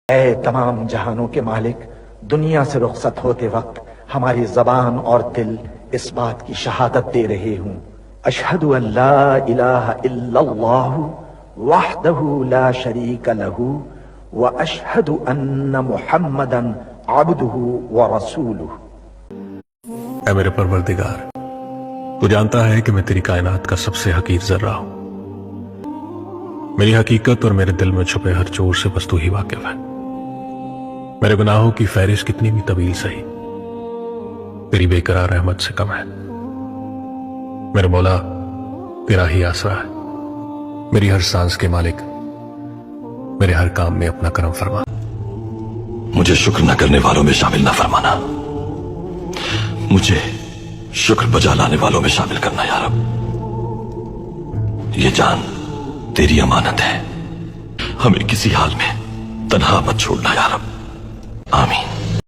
اے تمام جہانوں کے مالک، دنیا سے رخصت ہوتے وقت ہماری زبان اور دل اس بات کی شہادت دے رہے ہوں، اشہد ان لا الہ الا اللہ وحدہ لا شریک لہ واشہد ان محمدا عبدہ ورسولہ۔ اے میرے پروردگار، تو جانتا ہے کہ میں تیری کائنات کا سب سے حقیر ذرہ ہوں۔ میری حقیقت اور میرے دل میں چھپے ہر چور سے بس تو ہی واقف ہے۔ میرے گناہوں کی فہرست کتنی بھی طویل سہی، تیری بے قرار رحمت سے کم ہے۔ میرے مولا، تیرا ہی آسرا ہے، میری ہر سانس کے مالک، میرے ہر کام میں اپنا کرم فرما۔ مجھے شکر نہ کرنے والوں میں شامل نہ فرمانا، مجھے شکر بجا لانے والوں میں شامل کرنا یا رب۔ یہ جان تیری امانت ہے، ہمیں کسی حال میں تنہا مت چھوڑنا یا رب۔